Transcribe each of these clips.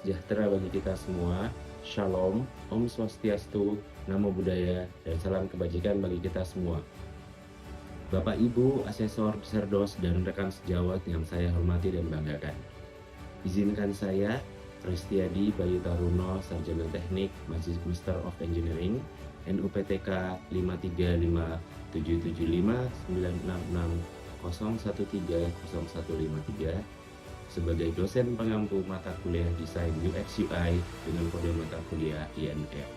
sejahtera bagi kita semua. Shalom, Om Swastiastu, Namo Buddhaya, dan salam kebajikan bagi kita semua. Bapak Ibu, asesor, serdos, dan rekan sejawat yang saya hormati dan banggakan. Izinkan saya, Prestiadi Bayu Taruno, Sarjana Teknik, Master of Engineering, NUPTK 53557759660130153, sebagai dosen pengampu mata kuliah Desain UX UI dengan kode mata kuliah INF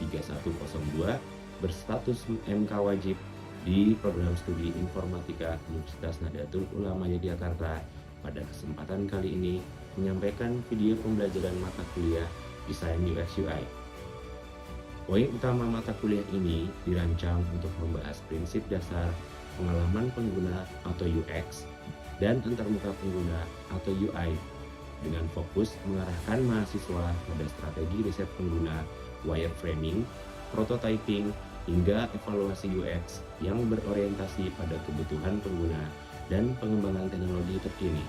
3102 berstatus MK wajib di program studi Informatika Universitas Nahdlatul Ulama Yogyakarta. Pada kesempatan kali ini menyampaikan video pembelajaran mata kuliah Desain UX UI. Poin utama mata kuliah ini dirancang untuk membahas prinsip dasar pengalaman pengguna atau UX dan antarmuka pengguna atau UI, dengan fokus mengarahkan mahasiswa pada strategi riset pengguna, wireframing, prototyping, hingga evaluasi UX yang berorientasi pada kebutuhan pengguna dan pengembangan teknologi terkini.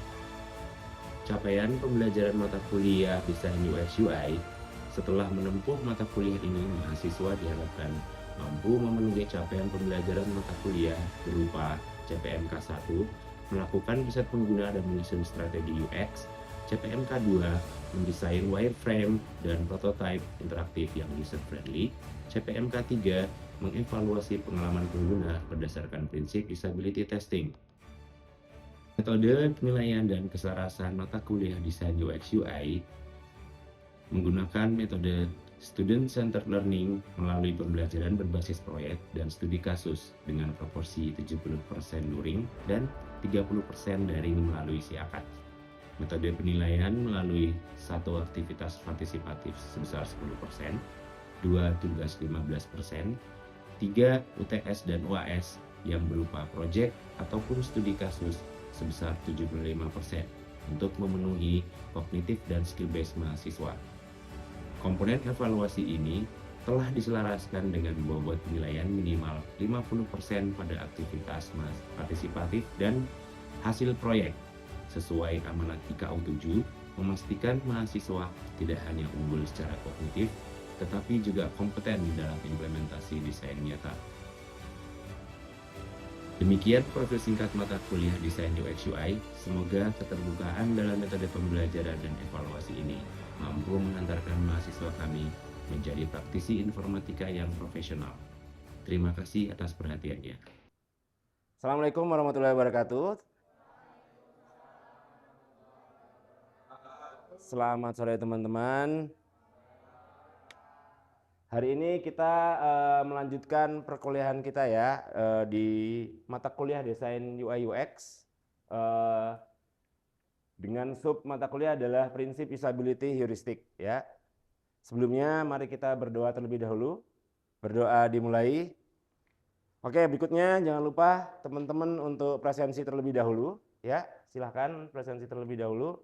Capaian pembelajaran mata kuliah Desain UX UI. Setelah menempuh mata kuliah ini, mahasiswa diharapkan mampu memenuhi capaian pembelajaran mata kuliah berupa CPMK 1, melakukan riset pengguna dan menyusun strategi UX, CPMK 2, mendesain wireframe dan prototype interaktif yang user friendly, CPMK 3, mengevaluasi pengalaman pengguna berdasarkan prinsip usability testing. Metode penilaian dan keselarasan mata kuliah Desain UX UI menggunakan metode Student-Centered Learning melalui pembelajaran berbasis proyek dan studi kasus dengan proporsi 70% luring dan 30% daring melalui siakat. Metode penilaian melalui satu aktivitas partisipatif sebesar 10%, 2 tugas 15%, 3 UTS dan UAS yang berupa proyek ataupun studi kasus sebesar 75% untuk memenuhi kognitif dan skill base mahasiswa. Komponen evaluasi ini telah diselaraskan dengan bobot penilaian minimal 50% pada aktivitas partisipatif dan hasil proyek sesuai amanat IKU 7, memastikan mahasiswa tidak hanya unggul secara kognitif, tetapi juga kompeten di dalam implementasi desain nyata. Demikian profil singkat mata kuliah Desain UX UI. Semoga keterbukaan dalam metode pembelajaran dan evaluasi ini mampu mengantarkan mahasiswa kami menjadi praktisi informatika yang profesional. Terima kasih atas perhatiannya. Assalamualaikum warahmatullahi wabarakatuh. Selamat sore teman-teman. Hari ini kita melanjutkan perkuliahan kita ya di mata kuliah Desain UI UX dengan sub mata kuliah adalah prinsip usability heuristik ya. Sebelumnya mari kita berdoa terlebih dahulu. Berdoa dimulai. Oke, berikutnya jangan lupa teman-teman untuk presensi terlebih dahulu ya. Silahkan presensi terlebih dahulu.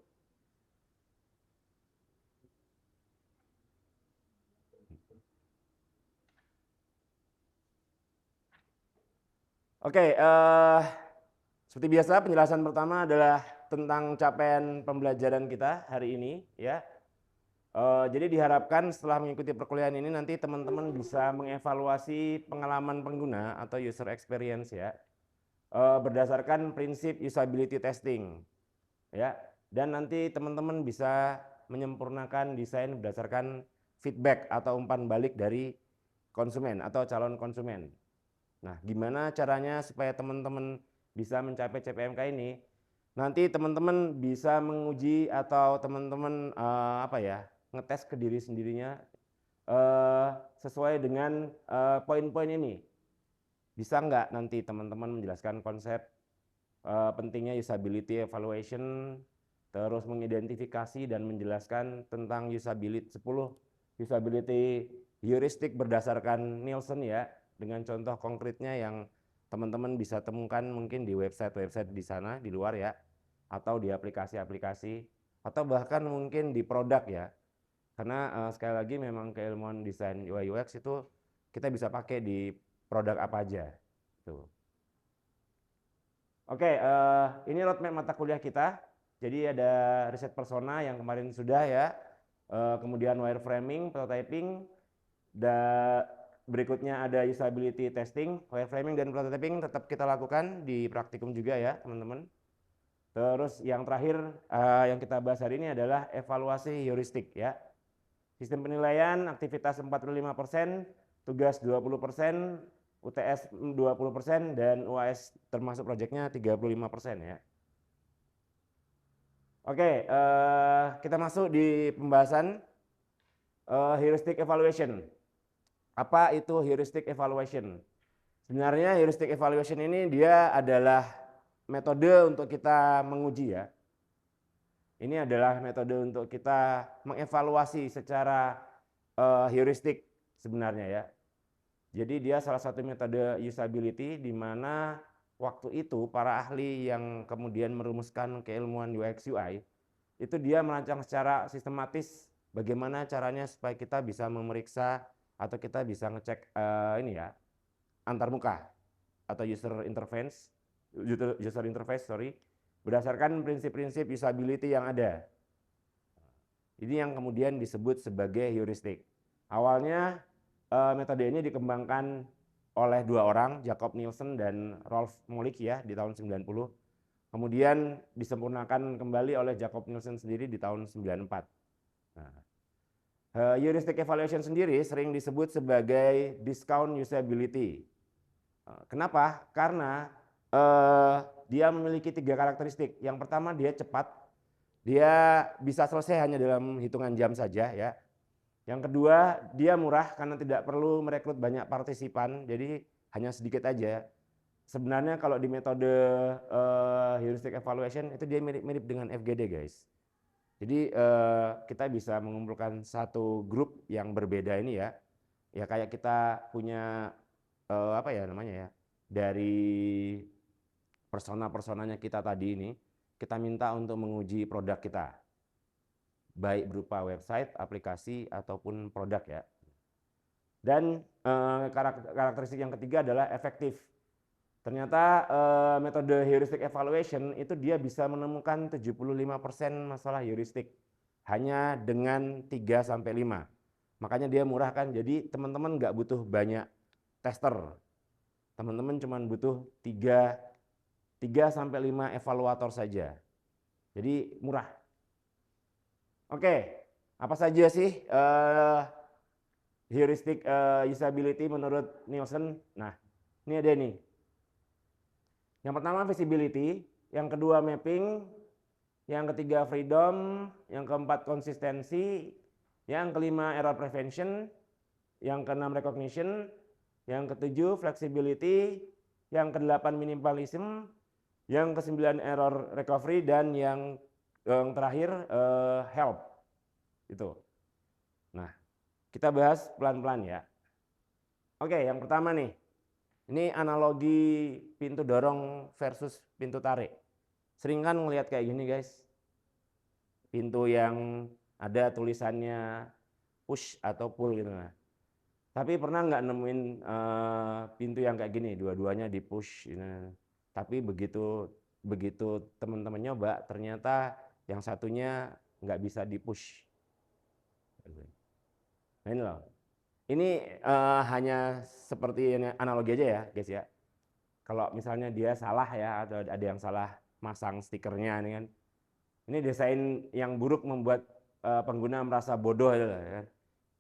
Oke, seperti biasa penjelasan pertama adalah tentang capaian pembelajaran kita hari ini ya. Jadi diharapkan setelah mengikuti perkuliahan ini nanti teman-teman bisa mengevaluasi pengalaman pengguna atau user experience ya, berdasarkan prinsip usability testing ya, dan nanti teman-teman bisa menyempurnakan desain berdasarkan feedback atau umpan balik dari konsumen atau calon konsumen. Nah, gimana caranya supaya teman-teman bisa mencapai CPMK ini? Nanti teman-teman bisa menguji atau teman-teman ngetes ke diri sendirinya sesuai dengan poin-poin ini. Bisa nggak nanti teman-teman menjelaskan konsep pentingnya usability evaluation, terus mengidentifikasi dan menjelaskan tentang usability 10 usability heuristik berdasarkan Nielsen ya, dengan contoh konkretnya yang teman-teman bisa temukan mungkin di website-website di sana di luar ya, atau di aplikasi-aplikasi, atau bahkan mungkin di produk ya. Karena sekali lagi memang keilmuan desain UI UX itu kita bisa pakai di produk apa aja. Tuh. Oke, ini roadmap mata kuliah kita. Jadi ada riset persona yang kemarin sudah ya. kemudian wireframing, prototyping, dan berikutnya ada usability testing. Wireframing dan prototyping tetap kita lakukan di praktikum juga ya teman-teman. Terus yang terakhir yang kita bahas hari ini adalah evaluasi heuristik ya. Sistem penilaian aktivitas 45%, tugas 20%, UTS 20%, dan UAS termasuk proyeknya 35% ya. Oke, kita masuk di pembahasan heuristic evaluation. Apa itu heuristic evaluation? Sebenarnya heuristic evaluation ini dia adalah metode untuk kita menguji ya. Ini adalah metode untuk kita mengevaluasi secara heuristik sebenarnya ya. Jadi dia salah satu metode usability di mana waktu itu para ahli yang kemudian merumuskan keilmuan UX UI itu dia merancang secara sistematis bagaimana caranya supaya kita bisa memeriksa atau kita bisa ngecek ini ya antarmuka atau user interface berdasarkan prinsip-prinsip usability yang ada. Ini yang kemudian disebut sebagai heuristik. Awalnya metode ini dikembangkan oleh dua orang, Jacob Nielsen dan Rolf Molich ya di tahun 90. Kemudian disempurnakan kembali oleh Jacob Nielsen sendiri di tahun 94. Nah, heuristic evaluation sendiri sering disebut sebagai discount usability. Kenapa? Karena dia memiliki 3 karakteristik. Yang pertama dia cepat, dia bisa selesai hanya dalam hitungan jam saja ya. Yang kedua, dia murah karena tidak perlu merekrut banyak partisipan, jadi hanya sedikit aja. Sebenarnya kalau di metode heuristic evaluation itu dia mirip-mirip dengan FGD guys. Jadi kita bisa mengumpulkan satu grup yang berbeda ini ya. Ya kayak kita punya apa ya namanya ya, dari persona-personanya kita tadi ini, kita minta untuk menguji produk kita. Baik berupa website, aplikasi, ataupun produk ya. Dan karakteristik yang ketiga adalah efektif. Ternyata metode heuristic evaluation itu dia bisa menemukan 75% masalah heuristik hanya dengan 3-5. Makanya dia murah kan, jadi teman-teman nggak butuh banyak tester. Teman-teman cuma butuh 3-5 evaluator saja. Jadi murah. Oke, apa saja sih heuristic usability menurut Nielsen? Nah, ini ada nih. Yang pertama visibility, yang kedua mapping, yang ketiga freedom, yang keempat konsistensi, yang kelima error prevention, yang keenam recognition, yang ketujuh flexibility, yang kedelapan minimalism, yang kesembilan error recovery, dan yang terakhir help. Itu. Nah, kita bahas pelan-pelan ya. Oke, yang pertama nih. Ini analogi pintu dorong versus pintu tarik. Sering kan ngelihat kayak gini guys. Pintu yang ada tulisannya push atau pull gitu. Tapi pernah nggak nemuin pintu yang kayak gini, dua-duanya di push gitu. Tapi begitu teman-teman nyoba, ternyata yang satunya nggak bisa di push. Nah ini loh. Ini hanya seperti analogi aja ya guys ya. Kalau misalnya dia salah ya, atau ada yang salah masang stikernya ini kan. Ini desain yang buruk membuat pengguna merasa bodoh ya kan.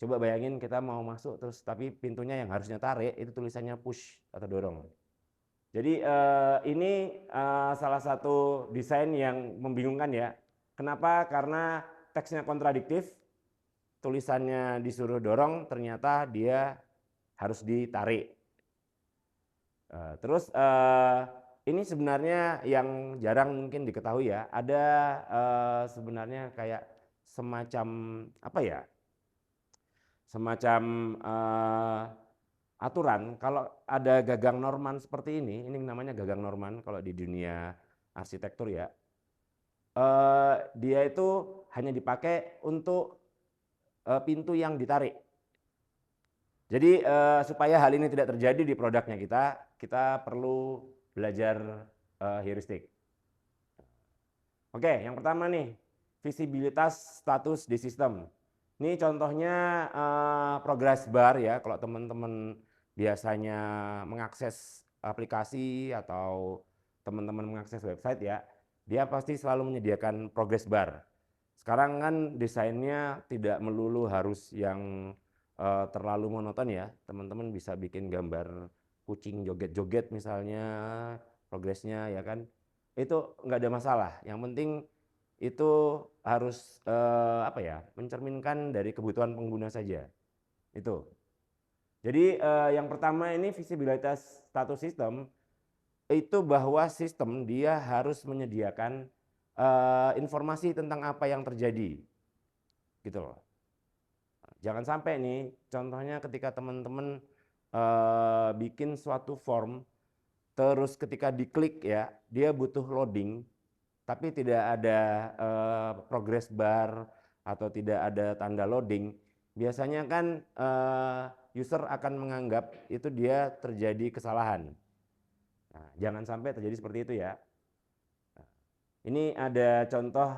Coba bayangin kita mau masuk terus tapi pintunya yang harusnya tarik itu tulisannya push atau dorong. Jadi ini salah satu desain yang membingungkan ya. Kenapa? Karena teksnya kontradiktif. Tulisannya disuruh dorong, ternyata dia harus ditarik. Terus ini sebenarnya yang jarang mungkin diketahui ya. Ada sebenarnya kayak semacam apa ya? Semacam aturan kalau ada gagang Norman seperti ini namanya gagang Norman kalau di dunia arsitektur ya. Dia itu hanya dipakai untuk pintu yang ditarik. Jadi supaya hal ini tidak terjadi di produknya kita perlu belajar heuristik. Oke, yang pertama nih, visibilitas status di sistem. Ini contohnya progress bar ya, kalau teman-teman biasanya mengakses aplikasi atau teman-teman mengakses website ya, dia pasti selalu menyediakan progress bar. Sekarang kan desainnya tidak melulu harus yang terlalu monoton ya, teman-teman bisa bikin gambar kucing joget-joget misalnya, progresnya ya kan, itu nggak ada masalah. Yang penting itu harus apa ya, mencerminkan dari kebutuhan pengguna saja. Itu. Jadi yang pertama ini visibilitas status system itu bahwa sistem dia harus menyediakan informasi tentang apa yang terjadi. Gitu loh. Jangan sampai nih, contohnya ketika teman-teman bikin suatu form, terus ketika diklik ya, dia butuh loading, tapi tidak ada progress bar atau tidak ada tanda loading, biasanya kan user akan menganggap itu dia terjadi kesalahan. Nah, jangan sampai terjadi seperti itu ya. Nah, ini ada contoh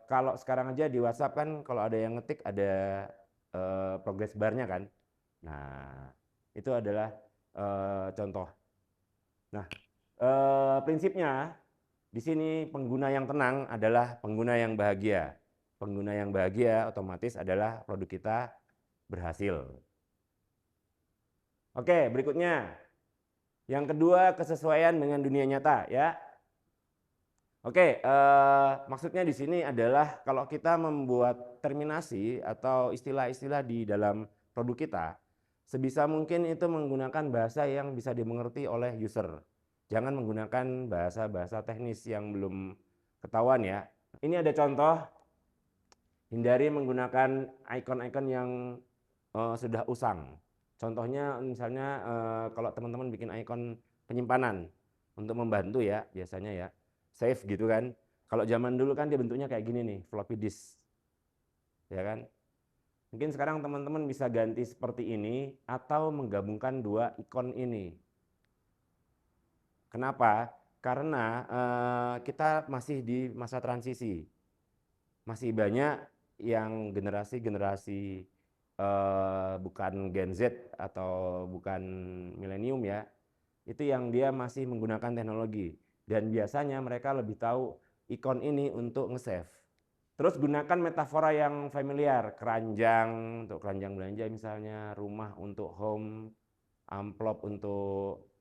kalau sekarang aja di WhatsApp kan kalau ada yang ngetik ada progress barnya kan. Nah, itu adalah contoh. Nah, prinsipnya di sini pengguna yang tenang adalah pengguna yang bahagia. Pengguna yang bahagia otomatis adalah produk kita berhasil. Oke, berikutnya. Yang kedua, kesesuaian dengan dunia nyata ya. Oke, maksudnya di sini adalah kalau kita membuat terminasi atau istilah-istilah di dalam produk kita, sebisa mungkin itu menggunakan bahasa yang bisa dimengerti oleh user. Jangan menggunakan bahasa-bahasa teknis yang belum ketahuan ya. Ini ada contoh, hindari menggunakan ikon-ikon yang sudah usang. Contohnya misalnya kalau teman-teman bikin ikon penyimpanan untuk membantu ya, biasanya ya, save gitu kan. Kalau zaman dulu kan dia bentuknya kayak gini nih, floppy disk. Ya kan? Mungkin sekarang teman-teman bisa ganti seperti ini atau menggabungkan dua ikon ini. Kenapa? Karena kita masih di masa transisi. Masih banyak yang generasi-generasi bukan Gen Z atau bukan milenium ya, itu yang dia masih menggunakan teknologi. Dan biasanya mereka lebih tahu ikon ini untuk nge-save. Terus gunakan metafora yang familiar, keranjang untuk keranjang belanja misalnya, rumah untuk home, amplop untuk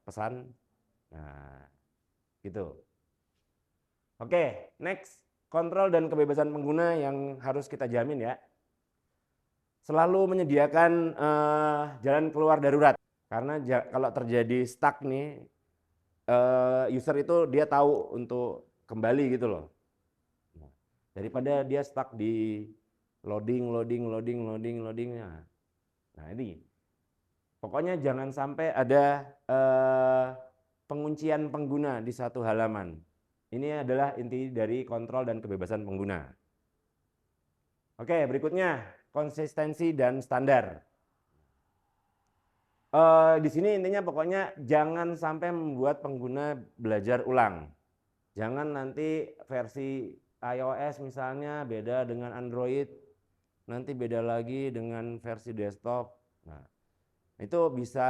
pesan. Nah, gitu. Oke, next, kontrol dan kebebasan pengguna yang harus kita jamin ya. Selalu menyediakan jalan keluar darurat, karena kalau terjadi stuck nih, user itu dia tahu untuk kembali gitu loh. Daripada dia stuck di loading. Nah ini, pokoknya jangan sampai ada penguncian pengguna di satu halaman. Ini adalah inti dari kontrol dan kebebasan pengguna. Oke, berikutnya konsistensi dan standar. Di sini intinya pokoknya jangan sampai membuat pengguna belajar ulang. Jangan nanti versi iOS misalnya beda dengan Android, nanti beda lagi dengan versi desktop. Nah, itu bisa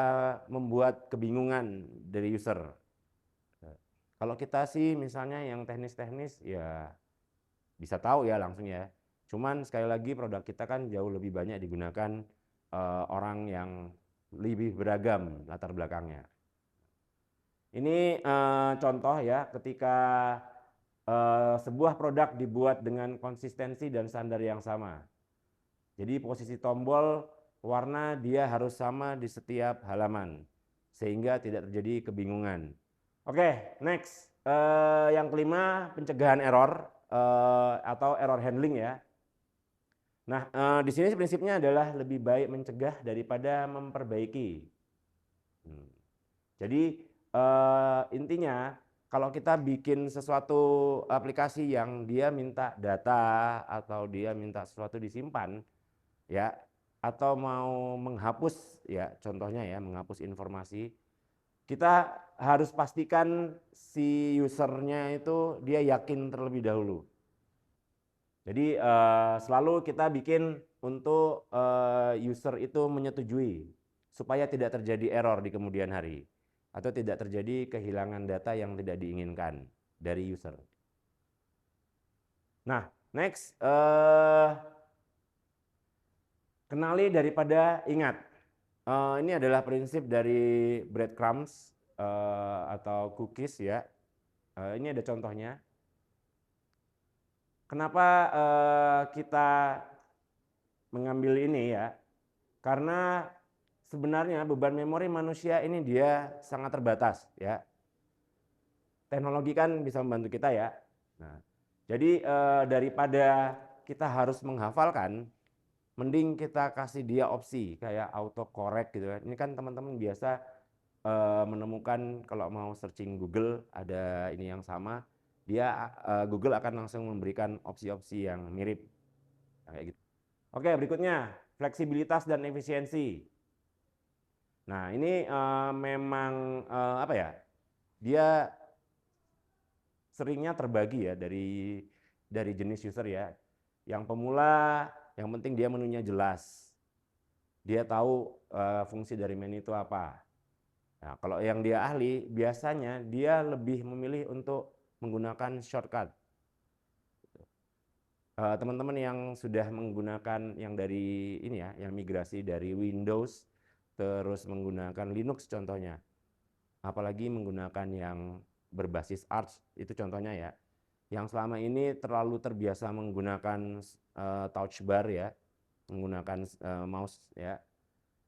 membuat kebingungan dari user. Kalau kita sih misalnya yang teknis-teknis ya bisa tahu ya langsung ya. Cuman sekali lagi produk kita kan jauh lebih banyak digunakan orang yang lebih beragam latar belakangnya. Ini contoh ya, ketika sebuah produk dibuat dengan konsistensi dan standar yang sama. Jadi posisi tombol, warna dia harus sama di setiap halaman, sehingga tidak terjadi kebingungan. Oke, next. Yang kelima, pencegahan error atau error handling ya. Nah, di sini prinsipnya adalah lebih baik mencegah daripada memperbaiki. Jadi intinya kalau kita bikin sesuatu aplikasi yang dia minta data atau dia minta sesuatu disimpan ya, atau mau menghapus ya, contohnya ya menghapus informasi, kita harus pastikan si usernya itu dia yakin terlebih dahulu. Jadi selalu kita bikin untuk user itu menyetujui supaya tidak terjadi error di kemudian hari atau tidak terjadi kehilangan data yang tidak diinginkan dari user. Nah, next, kenali daripada ingat. Ini adalah prinsip dari breadcrumbs atau cookies ya. Ini ada contohnya. Kenapa kita mengambil ini ya? Karena sebenarnya beban memori manusia ini dia sangat terbatas ya. Teknologi kan bisa membantu kita ya. Nah, jadi daripada kita harus menghafalkan, mending kita kasih dia opsi kayak autocorrect gitu kan. Ini kan teman-teman biasa menemukan kalau mau searching Google ada ini yang sama, dia Google akan langsung memberikan opsi-opsi yang mirip kayak gitu. Oke, berikutnya fleksibilitas dan efisiensi. Nah, ini memang apa ya? Dia seringnya terbagi ya dari jenis user ya. Yang pemula, yang penting dia menunya jelas. Dia tahu fungsi dari menu itu apa. Nah, kalau yang dia ahli, biasanya dia lebih memilih untuk menggunakan shortcut. Teman-teman yang sudah menggunakan yang dari ini ya, yang migrasi dari Windows, terus menggunakan Linux contohnya, apalagi menggunakan yang berbasis Arch, itu contohnya ya, yang selama ini terlalu terbiasa menggunakan touch bar ya, menggunakan mouse ya,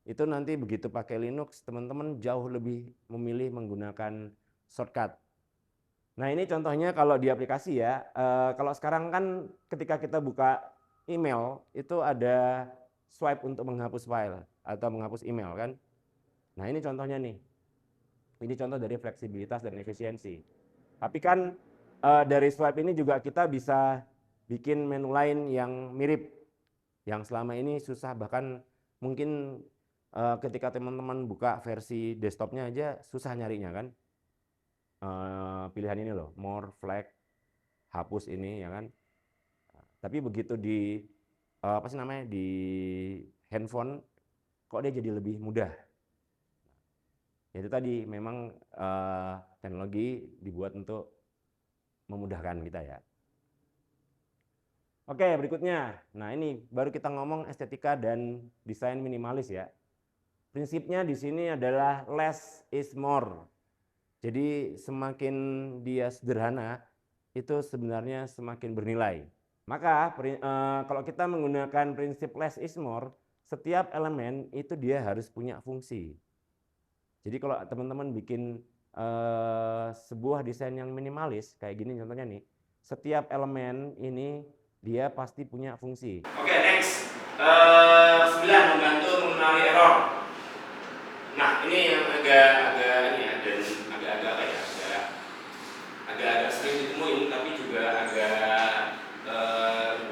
itu nanti begitu pakai Linux, teman-teman jauh lebih memilih menggunakan shortcut. Nah, ini contohnya kalau di aplikasi ya. Kalau sekarang kan ketika kita buka email itu ada swipe untuk menghapus file atau menghapus email kan. Nah, ini contohnya nih. Ini contoh dari fleksibilitas dan efisiensi. Tapi kan dari swipe ini juga kita bisa bikin menu lain yang mirip, yang selama ini susah, bahkan mungkin ketika teman-teman buka versi desktopnya aja susah nyarinya kan. Pilihan ini loh, more, flag, hapus ini ya kan. Tapi begitu di apa sih namanya, di handphone kok dia jadi lebih mudah. Itu tadi memang teknologi dibuat untuk memudahkan kita ya. Oke, berikutnya. Nah, ini baru kita ngomong estetika dan desain minimalis ya. Prinsipnya di sini adalah less is more. Jadi semakin dia sederhana, itu sebenarnya semakin bernilai. Maka kalau kita menggunakan prinsip less is more, setiap elemen itu dia harus punya fungsi. Jadi kalau teman-teman bikin sebuah desain yang minimalis, kayak gini contohnya nih, setiap elemen ini dia pasti punya fungsi. Oke, next. 9, membantu mengenali error. Nah, ini yang agak ini ya, dan agak-agak apa ya, agak-agak sering ditemuin, tapi juga agak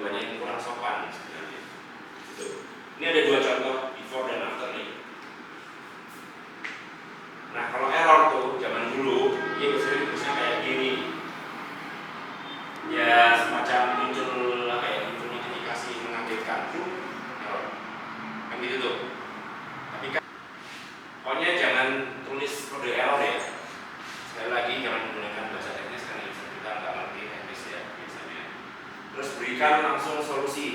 banyak yang kurang sopan sebenarnya. Gitu. Ini ada dua contoh before dan after nih. Nah, kalau error tuh zaman dulu, ya biasanya tulisnya kayak gini. Ya semacam muncul apa ya, muncul notifikasi mengagetkan error. Kan gitu tuh. Tapi kan pokoknya jangan tulis kode error ya. Sekali lagi jangan menggunakan bahasa teknis karena kita nggak ngerti teknis ya biasanya. Terus berikan langsung solusi.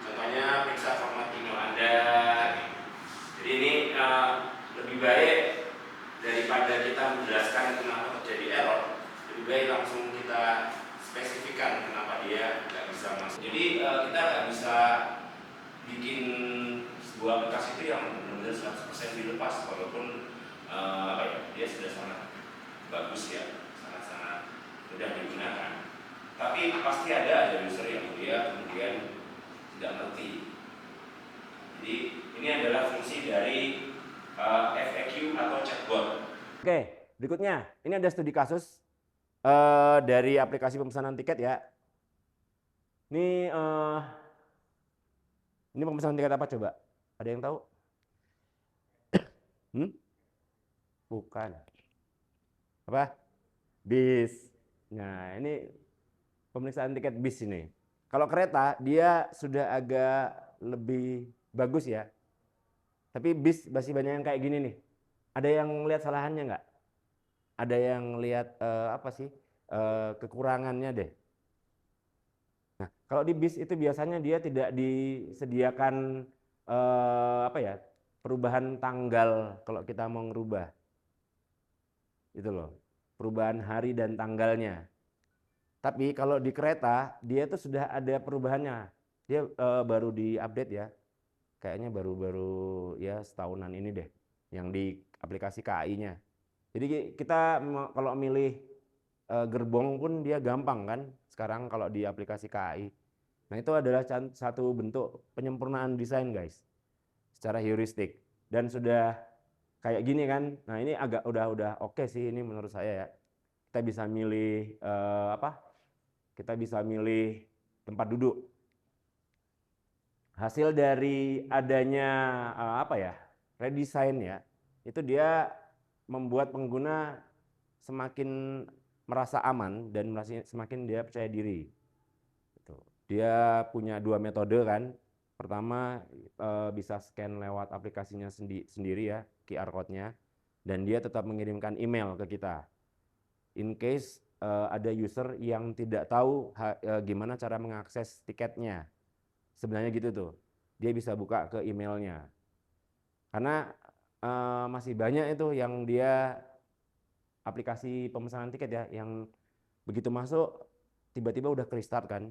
Contohnya periksa format email Anda. Jadi ini lebih baik daripada kita menjelaskan kenapa terjadi error, lebih baik langsung kita spesifikkan kenapa dia nggak bisa masuk. Jadi kita nggak bisa bikin sebuah aplikasi itu yang benar-benar 100% dilepas, walaupun apa ya, dia sudah sangat bagus ya, sangat-sangat mudah digunakan. Tapi pasti ada user yang dia kemudian tidak ngerti. Jadi ini adalah fungsi dari FAQ atau chatbot. Oke, berikutnya ini ada studi kasus dari aplikasi pemesanan tiket ya. Ini pemesanan tiket apa coba? Ada yang tahu? Bukan. Apa? Bis. Nah, ini pemeriksaan tiket bis ini. Kalau kereta dia sudah agak lebih bagus ya. Tapi bis masih banyak yang kayak gini nih. Ada yang lihat salahannya nggak? Ada yang lihat apa sih kekurangannya deh. Nah, kalau di bis itu biasanya dia tidak disediakan apa ya, perubahan tanggal kalau kita mau ngerubah. Itu loh, perubahan hari dan tanggalnya. Tapi kalau di kereta dia tuh sudah ada perubahannya. Dia baru diupdate ya. Kayaknya baru-baru ya setahunan ini deh yang di aplikasi KAI-nya. Jadi kita kalau milih gerbong pun dia gampang kan sekarang kalau di aplikasi KAI. Nah, itu adalah satu bentuk penyempurnaan desain guys secara heuristik dan sudah kayak gini kan. Nah, ini agak udah oke sih ini menurut saya ya. Kita bisa milih apa? Kita bisa milih tempat duduk. Hasil dari adanya apa ya? Redesign ya. Itu dia membuat pengguna semakin merasa aman dan semakin dia percaya diri. Dia punya dua metode kan. Pertama bisa scan lewat aplikasinya sendiri ya, QR code-nya, dan dia tetap mengirimkan email ke kita. In case ada user yang tidak tahu gimana cara mengakses tiketnya. Sebenarnya gitu tuh. Dia bisa buka ke emailnya. Karena masih banyak itu yang dia aplikasi pemesanan tiket ya, yang begitu masuk tiba-tiba udah ke restart kan.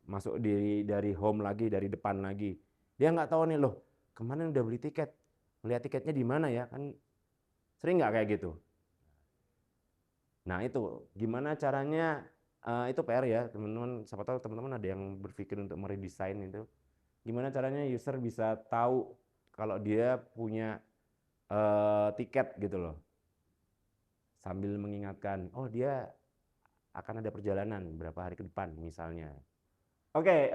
Masuk dari home lagi, dari depan lagi. Dia nggak tahu nih loh, kemana udah beli tiket, lihat tiketnya di mana ya, kan sering nggak kayak gitu. Nah itu gimana caranya, itu PR ya teman-teman, siapa tahu teman-teman ada yang berpikir untuk meredesain itu. Gimana caranya user bisa tahu kalau dia punya tiket gitu loh, sambil mengingatkan, oh dia akan ada perjalanan berapa hari ke depan misalnya. Oke,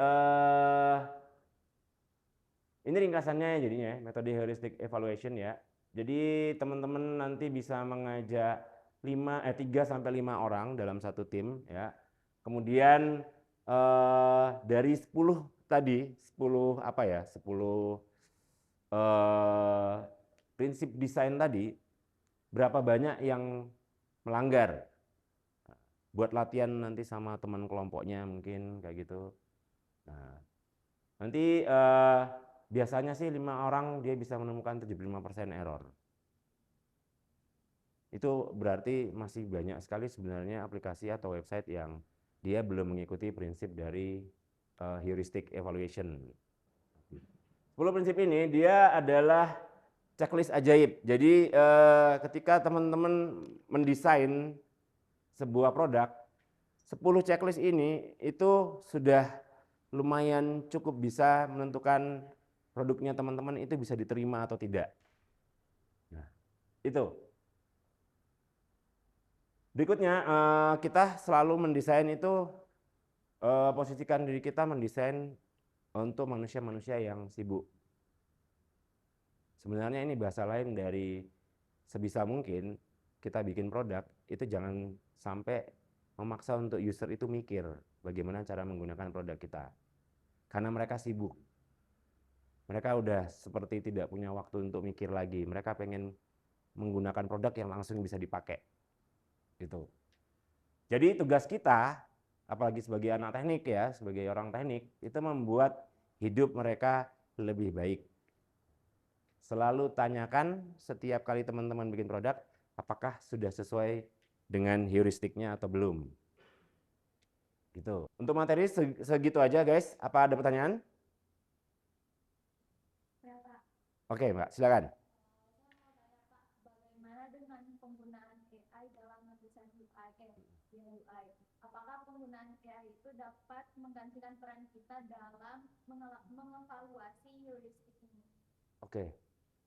ini ringkasannya jadinya metode heuristic evaluation ya. Jadi teman-teman nanti bisa mengajak 3 sampai 5 orang dalam satu tim ya. Kemudian dari 10 tadi, 10 apa ya? 10 prinsip desain tadi, berapa banyak yang melanggar? Buat latihan nanti sama teman kelompoknya mungkin kayak gitu. Nah, nanti biasanya sih 5 orang dia bisa menemukan 75% error. Itu berarti masih banyak sekali sebenarnya aplikasi atau website yang dia belum mengikuti prinsip dari heuristic evaluation. 10 prinsip ini dia adalah checklist ajaib. Jadi ketika teman-teman mendesain sebuah produk, 10 checklist ini itu sudah lumayan cukup bisa menentukan produknya teman-teman itu bisa diterima atau tidak. Nah, itu. Berikutnya kita selalu mendesain itu posisikan diri kita mendesain untuk manusia-manusia yang sibuk. Sebenarnya ini bahasa lain dari sebisa mungkin kita bikin produk itu jangan sampai memaksa untuk user itu mikir bagaimana cara menggunakan produk kita. Karena mereka sibuk. Mereka udah seperti tidak punya waktu untuk mikir lagi. Mereka pengen menggunakan produk yang langsung bisa dipakai. Gitu. Jadi tugas kita, apalagi sebagai anak teknik ya, sebagai orang teknik, itu membuat hidup mereka lebih baik. Selalu tanyakan setiap kali teman-teman bikin produk, apakah sudah sesuai dengan heuristiknya atau belum. Gitu. Untuk materi segitu aja guys. Apa ada pertanyaan? Oke Mbak, silakan. Bagaimana dengan penggunaan AI dalam mendesain UI? Apakah penggunaan AI itu dapat menggantikan peran kita dalam mengevaluasi heuristik ini? Oke,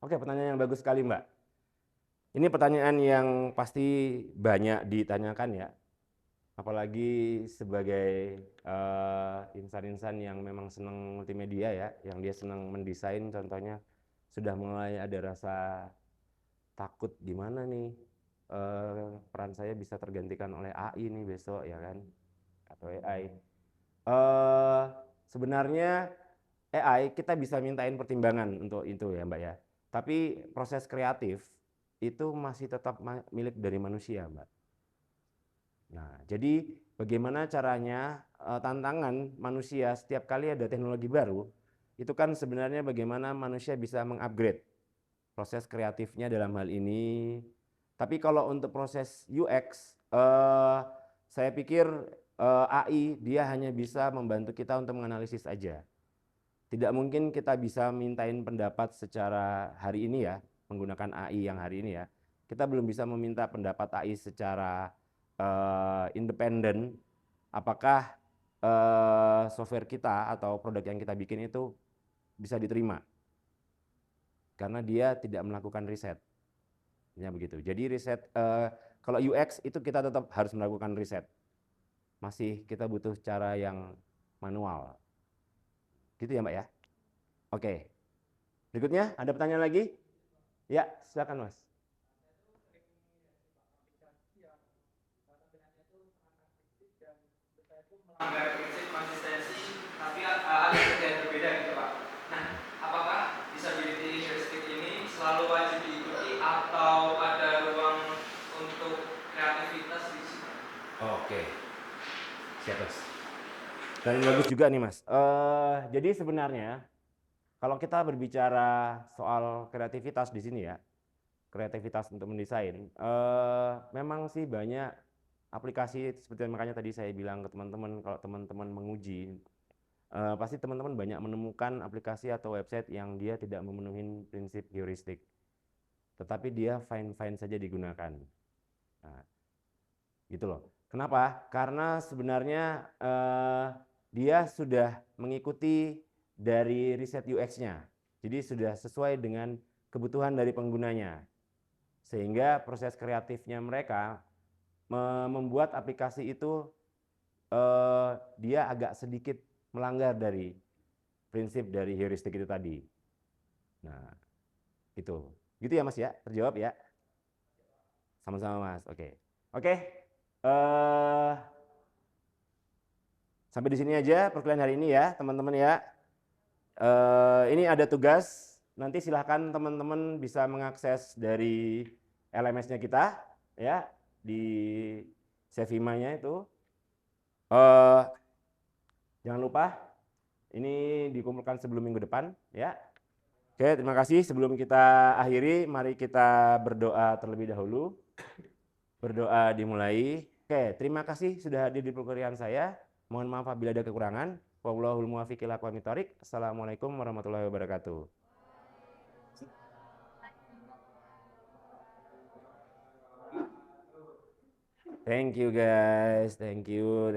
pertanyaan yang bagus sekali Mbak. Ini pertanyaan yang pasti banyak ditanyakan ya. Apalagi sebagai insan-insan yang memang senang multimedia ya, yang dia senang mendesain contohnya, sudah mulai ada rasa takut gimana nih peran saya bisa tergantikan oleh AI nih besok ya kan, atau AI. eh, sebenarnya AI kita bisa mintain pertimbangan untuk itu ya Mbak ya. Tapi proses kreatif itu masih tetap milik dari manusia Mbak. Nah, jadi bagaimana caranya tantangan manusia setiap kali ada teknologi baru, itu kan sebenarnya bagaimana manusia bisa mengupgrade proses kreatifnya dalam hal ini. Tapi kalau untuk proses UX, saya pikir AI dia hanya bisa membantu kita untuk menganalisis aja. Tidak mungkin kita bisa mintain pendapat secara hari ini ya, menggunakan AI yang hari ini ya. Kita belum bisa meminta pendapat AI secara independen, apakah software kita atau produk yang kita bikin itu bisa diterima. Karena dia tidak melakukan riset. Ya begitu. Jadi riset, kalau UX itu kita tetap harus melakukan riset. Masih kita butuh cara yang manual. Gitu ya Mbak ya. Oke. Berikutnya, ada pertanyaan lagi? Ya, silakan Mas. Melanggar prinsip konsistensi, tapi ada kerjaan berbeda gitu Pak. Nah, apakah disability heuristic ini selalu wajib diikuti atau ada ruang untuk kreativitas di situ? Oke. Siap Mas. Dan ini bagus juga nih Mas. Jadi sebenarnya kalau kita berbicara soal kreativitas di sini ya, kreativitas untuk mendesain, memang sih banyak aplikasi seperti makanya tadi saya bilang ke teman-teman, kalau teman-teman menguji, pasti teman-teman banyak menemukan aplikasi atau website yang dia tidak memenuhi prinsip heuristik, tetapi dia fine-fine saja digunakan. Nah, gitu loh. Kenapa? Karena sebenarnya dia sudah mengikuti dari riset UX-nya. Jadi sudah sesuai dengan kebutuhan dari penggunanya. Sehingga proses kreatifnya mereka membuat aplikasi itu dia agak sedikit melanggar dari prinsip dari heuristik itu tadi. Nah, itu. Gitu ya Mas ya? Terjawab ya? Sama-sama Mas. Oke. Oke. Sampai di sini aja perkuliahan hari ini ya, teman-teman ya. Ini ada tugas. Nanti silahkan teman-teman bisa mengakses dari LMS-nya kita ya di Sevima-nya itu. Jangan lupa ini dikumpulkan sebelum minggu depan ya. Oke, terima kasih. Sebelum kita akhiri, mari kita berdoa terlebih dahulu. Berdoa dimulai. Oke, terima kasih sudah hadir di perkuliahan saya. Mohon maaf apabila ada kekurangan. Wallahul muwaffiq ila aqwamit thoriq. Assalamualaikum warahmatullahi wabarakatuh. Thank you guys. Thank you.